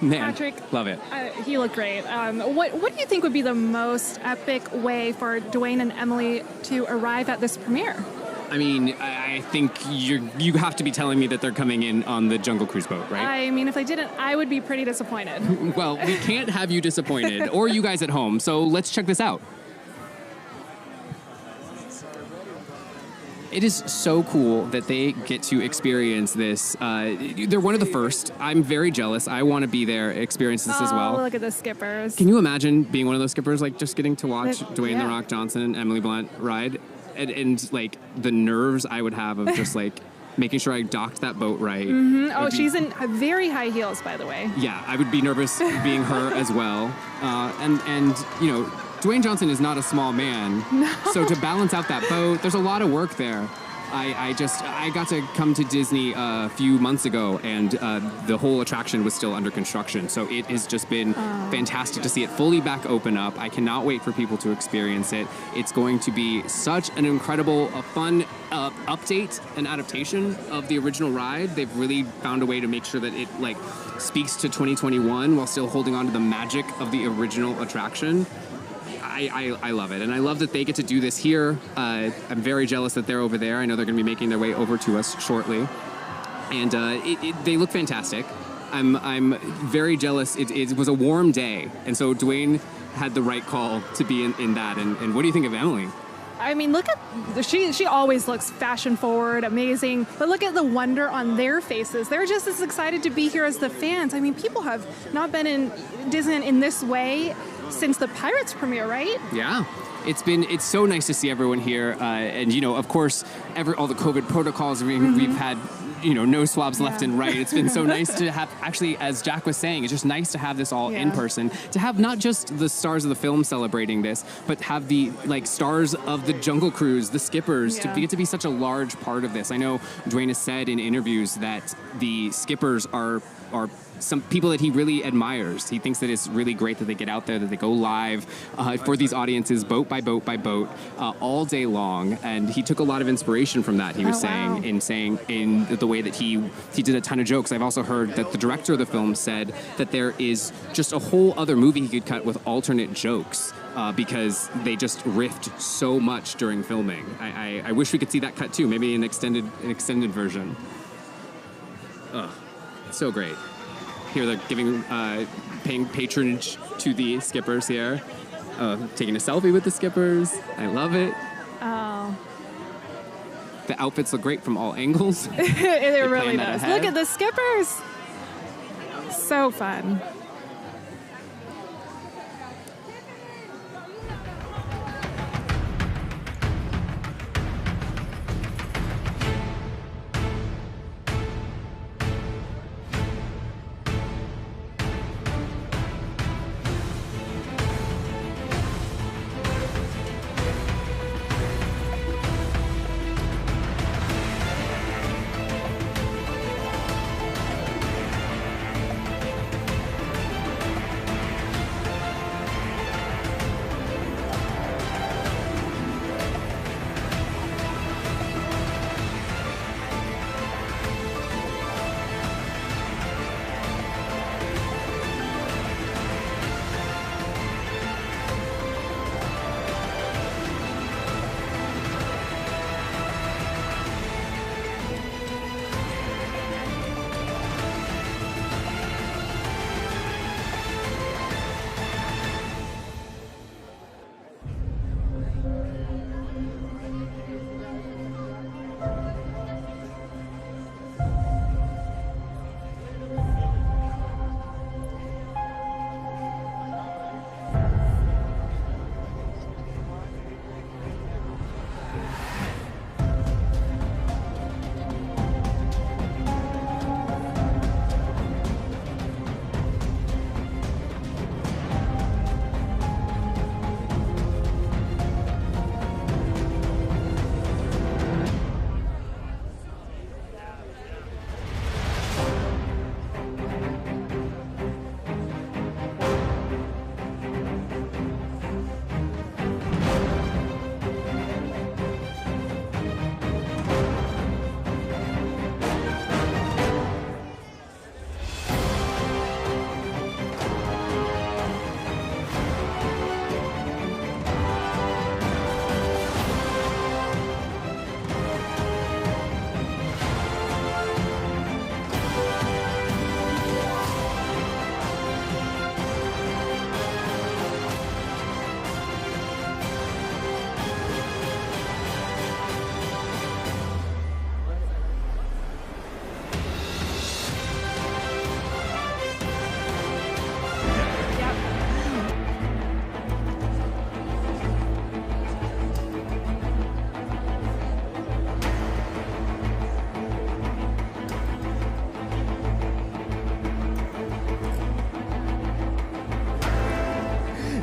Man, Patrick, love it. He looked great. What do you think would be the most epic way for Dwayne and Emily to arrive at this premiere? I mean, I think you have to be telling me that they're coming in on the Jungle Cruise boat, right? I mean, if they didn't, I would be pretty disappointed. Well, we can't have you disappointed, or you guys at home, so let's check this out. It is so cool that they get to experience this. They're one of the first. I'm very jealous. I want to be there, experience this as well. Look at the skippers. Can you imagine being one of those skippers, like just getting to watch Dwayne The Rock Johnson and Emily Blunt ride? And like the nerves I would have of just like making sure I docked that boat right. Mm-hmm. Oh, she's in very high heels, by the way. Yeah, I would be nervous being her as well. And you know, Dwayne Johnson is not a small man. No. So to balance out that boat, there's a lot of work there. I got to come to Disney a few months ago, and the whole attraction was still under construction. So it has just been fantastic to see it fully back open up. I cannot wait for people to experience it. It's going to be such an incredible, fun update and adaptation of the original ride. They've really found a way to make sure that it like speaks to 2021 while still holding on to the magic of the original attraction. I love it, and I love that they get to do this here. I'm very jealous that they're over there. I know they're going to be making their way over to us shortly, and they look fantastic. I'm very jealous. It was a warm day, and so Dwayne had the right call to be in that. And what do you think of Emily? I mean, look at she always looks fashion forward, amazing. But look at the wonder on their faces. They're just as excited to be here as the fans. I mean, people have not been in Disney in this way since the Pirates premiere, right? Yeah. It's so nice to see everyone here, and you know, of course, all the COVID protocols. We've had, you know, no swabs left and right. It's been so nice to have, actually, as Jack was saying, it's just nice to have this all in person, to have not just the stars of the film celebrating this, but have the like stars of the Jungle Cruise, the skippers, to get to be such a large part of this. I know Dwayne has said in interviews that the skippers are some people that he really admires. He thinks that it's really great that they get out there, that they go live for these audiences, boat by boat by boat, all day long. And he took a lot of inspiration from that, he was saying in the way that he did a ton of jokes. I've also heard that the director of the film said that there is just a whole other movie he could cut with alternate jokes because they just riffed so much during filming. I wish we could see that cut too, maybe an extended version. So great. Here they're paying patronage to the skippers here. Taking a selfie with the skippers. I love it. Oh. The outfits look great from all angles. It really does. Look at the skippers. So fun.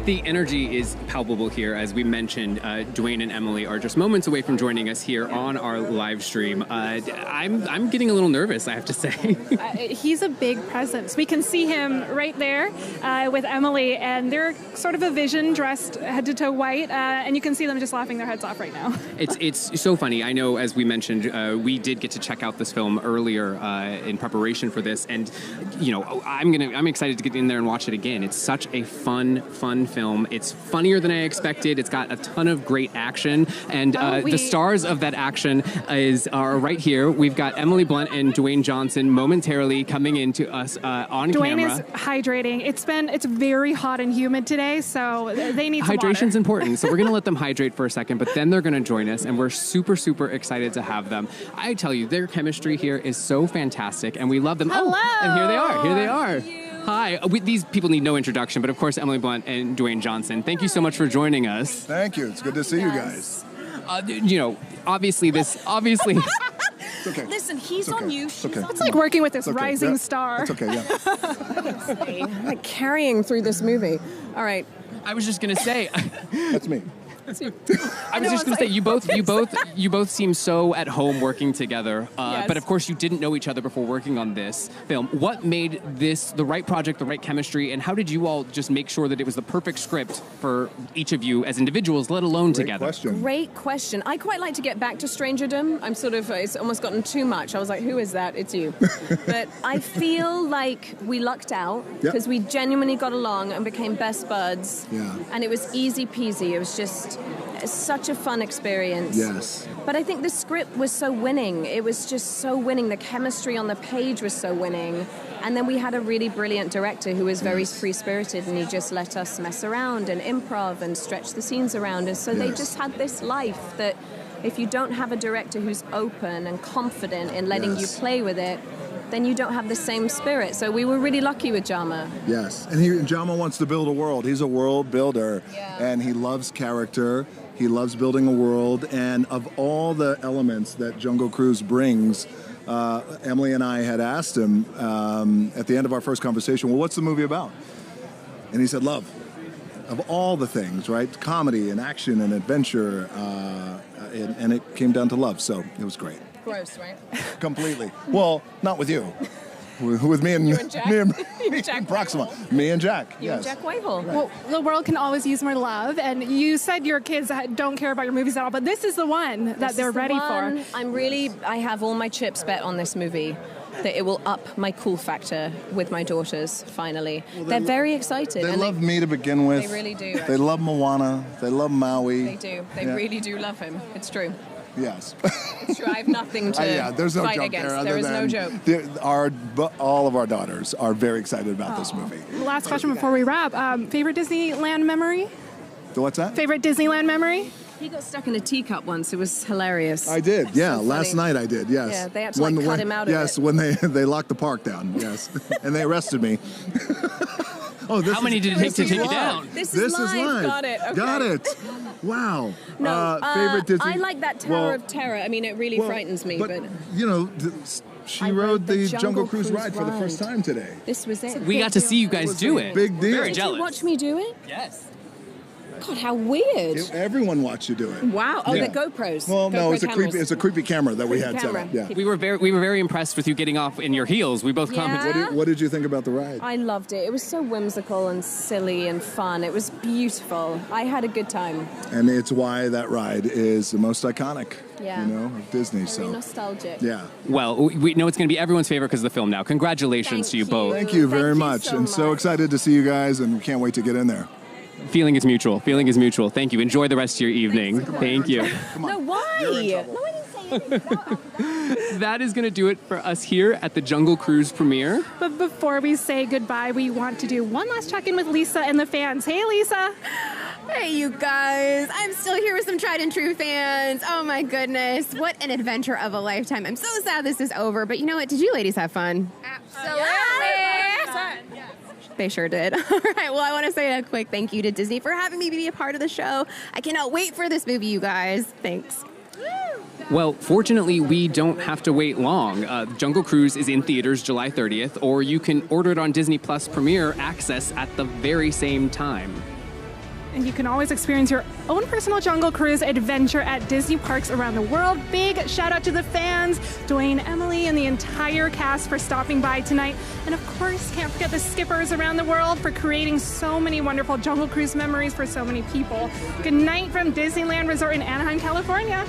The energy is palpable here. As we mentioned, Dwayne and Emily are just moments away from joining us here on our live stream. I'm getting a little nervous, I have to say. He's a big presence. We can see him right there with Emily, and they're sort of a vision dressed head to toe white, and you can see them just laughing their heads off right now. It's so funny. I know, as we mentioned, we did get to check out this film earlier in preparation for this, and I'm excited to get in there and watch it again. It's such a fun film. It's funnier than I expected. It's got a ton of great action, and the stars of that action are right here. We've got Emily Blunt and Dwayne Johnson momentarily coming into us on camera. Dwayne is hydrating. It's very hot and humid today, so they need some Hydration's water. important, so we're going to let them hydrate for a second, but then they're going to join us, and we're super, super excited to have them. I tell you, their chemistry here is so fantastic, and we love them. Hello! Oh, and here they are. Here they are. Hi. These people need no introduction, but of course, Emily Blunt and Dwayne Johnson. Thank you so much for joining us. Thank you. It's good to see you guys. Obviously. It's okay. Listen, he's on you. It's okay. It's like working with this rising Yeah. star. It's okay, yeah. I'm like carrying through this movie. All right. I was just going to say... That's me. I was just going to say, you both seem so at home working together, Yes. but of course you didn't know each other before working on this film. What made this the right project, the right chemistry, and how did you all just make sure that it was the perfect script for each of you as individuals, let alone together? Great question. I quite like to get back to Strangerdom. It's almost gotten too much. I was like, who is that? It's you. But I feel like we lucked out because we genuinely got along and became best buds. Yeah. And it was easy peasy. It was just such a fun experience. Yes. But I think the script was so winning. It was just so winning. The chemistry on the page was so winning. And then we had a really brilliant director who was very free-spirited, and he just let us mess around and improv and stretch the scenes around. And so they just had this life that if you don't have a director who's open and confident in letting you play with it, then you don't have the same spirit. So we were really lucky with Jama. Yes. And Jama wants to build a world. He's a world builder. Yeah. And he loves character. He loves building a world. And of all the elements that Jungle Cruise brings, Emily and I had asked him at the end of our first conversation, well, what's the movie about? And he said, love. Of all the things, right? Comedy and action and adventure. And it came down to love. So it was great. Gross, right? Completely. Well, not with you. With me and Jack? me and Jack Proxima. Me and Jack. You and Jack Whitehall. Well, the world can always use more love, and you said your kids don't care about your movies at all, but this is the one that they're ready for. I have all my chips bet on this movie. That it will up my cool factor with my daughters, finally. They're very excited. They love me to begin with. They really do. They love Moana. They love Maui. They do. They really do love him. It's true. Yes. It's true. I have nothing to there's no fight joke against. there. There is no joke. All of our daughters are very excited about this movie. Last question before we wrap. Favorite Disneyland memory? What's that? Favorite Disneyland memory? He got stuck in a teacup once. It was hilarious. I did. Yeah, So last funny. night I did. Yes. Yeah, they had to cut him out of it. Yes, when they locked the park down. Yes, and they arrested me. How many did it take to take you down? This is live. Got it. Okay. Got it. Wow. No, favorite Disney. I like that Tower of Terror. I mean, it really frightens me. But She I rode rode the the Jungle Jungle Cruise Cruise ride for the first ride. time today. this was it. We got to see you guys do it. Big deal. Very Did jealous. you watch me do it? Yes. God, how weird. Everyone watched you do it. Wow. Oh, Yeah. the GoPros. Well, no, GoPro it's a cameras. creepy. It's a creepy camera that we Creepy had set camera. up. Yeah. We were very impressed with you getting off in your heels. We both commented. Yeah. What did you think about the ride? I loved it. It was so whimsical and silly and fun. It was beautiful. I had a good time. And it's why that ride is the most iconic. Yeah. Of Disney. Very So. nostalgic. Yeah. Well, we know it's going to be everyone's favorite because of the film now. Congratulations Thank to you you. both. Thank you very Thank you much. so And so much. excited to see you guys, and we can't wait to get in there. Feeling is mutual. Feeling is mutual. Thank you. Enjoy the rest of your evening. Thank you. No, why? No, I didn't say anything. That is going to do it for us here at the Jungle Cruise premiere. But before we say goodbye, we want to do one last check-in with Lisa and the fans. Hey, Lisa. Hey, you guys. I'm still here with some tried and true fans. Oh, my goodness. What an adventure of a lifetime. I'm so sad this is over, but you know what? Did you ladies have fun? Absolutely. They sure did. All right. Well, I want to say a quick thank you to Disney for having me be a part of the show. I cannot wait for this movie, you guys. Thanks. Well, fortunately, we don't have to wait long. Jungle Cruise is in theaters July 30th, or you can order it on Disney Plus Premiere Access at the very same time. And you can always experience your own personal Jungle Cruise adventure at Disney parks around the world. Big shout out to the fans, Dwayne, Emily, and the entire cast for stopping by tonight. And of course, can't forget the skippers around the world for creating so many wonderful Jungle Cruise memories for so many people. Good night from Disneyland Resort in Anaheim, California.